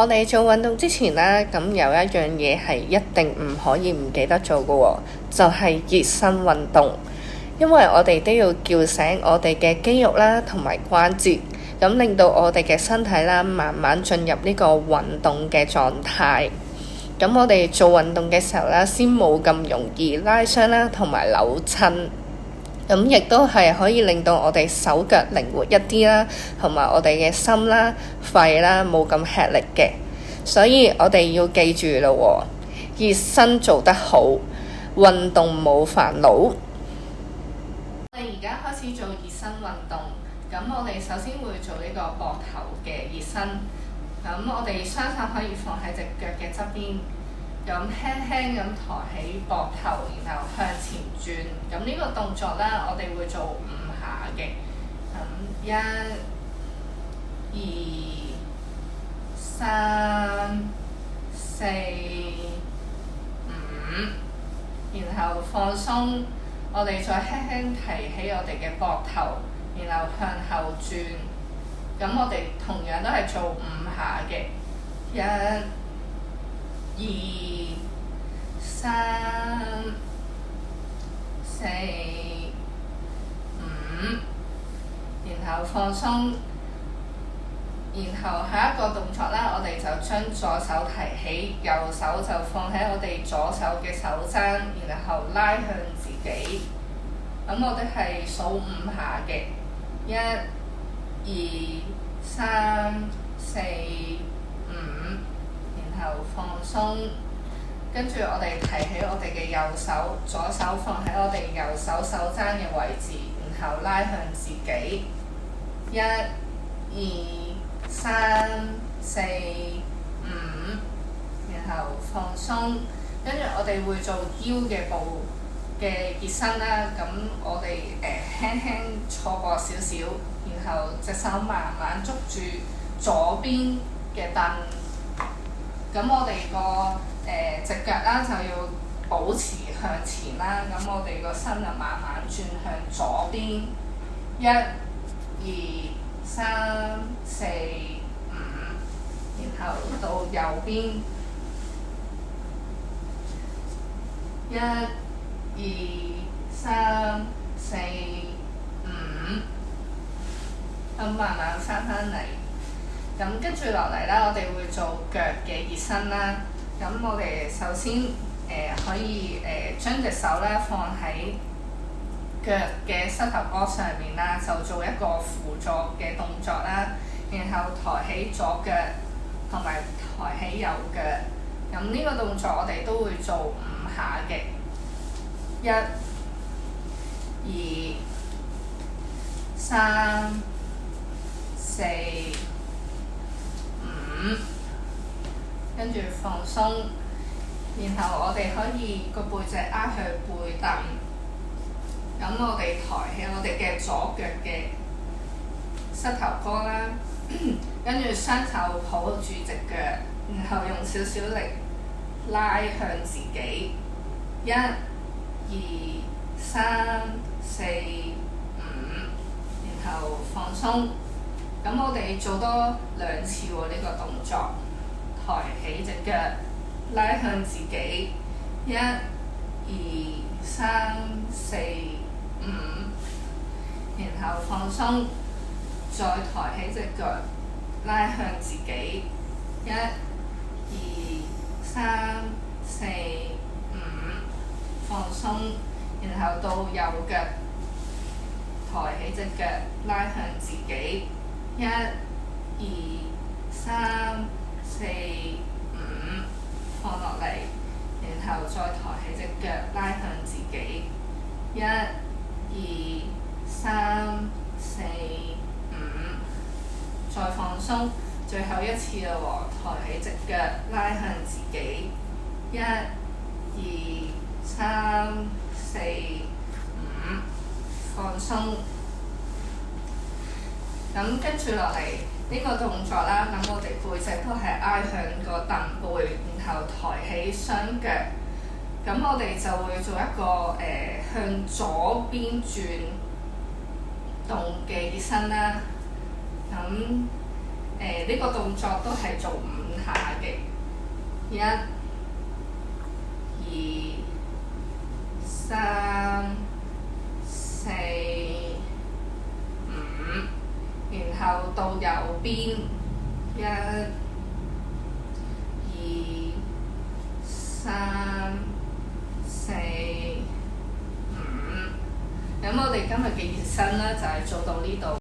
我哋做運動之前呢，咁有一樣嘢係一定唔可以唔記得做嘅喎，就係熱身運動。因為我哋都要叫醒我哋嘅肌肉啦，同埋關節，咁令到我哋嘅身體啦，慢慢進入呢個運動嘅狀態。咁我哋做運動嘅時候啦，先冇咁容易拉傷啦，同埋扭親。咁亦都係可以令到我哋手腳靈活一啲啦，同埋我哋嘅心啦、肺啦冇咁吃力嘅。所以我哋要記住咯喎，熱身做得好，運動冇煩惱。我哋而家開始做熱身運動，咁我哋首先會做呢個膊頭嘅熱身。咁我哋雙手可以放喺隻腳嘅側邊。咁輕輕咁抬起膊頭，然後向前轉。咁呢個動作呢，我哋會做5下嘅。咁1、2、3、4、5，然後放鬆。我哋再輕輕提起我哋嘅膊頭，然後向後轉。咁我哋同樣都係做5下嘅。1、2、3、4、5，然後放鬆，然後下一個動作啦，我哋就將左手提起，右手就放喺我哋左手嘅手踭，然後拉向自己。咁我哋係數5下嘅。1、2、3、4、5。然後放鬆，跟住我哋提起我哋嘅右手，左手放喺我哋右手手踭嘅位置，然後拉向自己。1、2、3、4、5，然後放鬆，跟住我哋會做腰嘅部嘅熱身啦。咁我哋輕輕錯過少少，然後隻手慢慢捉住左邊嘅凳。咁我哋個隻腳啦就要保持向前啦，咁我哋個身就慢慢轉向左邊。1、2、3、4、5，然後到右邊。1、2、3、4、5，咁慢慢翻嚟。咁跟住落嚟啦，我哋會做腳嘅熱身啦。咁我哋首先可以將隻手咧放喺腳嘅膝頭哥上面啦，就做一個輔助嘅動作啦。然後抬起左腳同埋抬起右腳。咁呢個動作我哋都會做5下嘅。1、2、3、4、5，跟住放鬆，然後我哋可以個背脊挨去背凳，咁我哋抬起我哋嘅左腳嘅膝頭哥啦，跟住雙手抱住隻腳，然後用少少力拉向自己。1、2、3、4、5，然後放鬆。咁我哋做多2次喎，呢個動作，抬起隻腳，拉向自己。1、2、3、4、5，然後放鬆，再抬起隻腳，拉向自己。1、2、3、4、5，放鬆，然後到右腳，抬起隻腳，拉向自己。1、2、3、4、5，放落嚟，然後再抬起隻腳，拉向自己。1、2、3、4、5，再放鬆，最後一次啦喎，抬起隻腳，拉向自己。1、2、3、4、5，放鬆。咁跟住落嚟呢個動作啦，咁我哋背脊都係挨向個凳背，然後抬起雙腳。咁我哋就會做一個向左邊轉動嘅熱身啦。咁呢個動作都係做5下嘅，1、2、3、4、5，然後到右邊1、2、3、4、5。咁我哋今日嘅熱身咧就係做到呢度。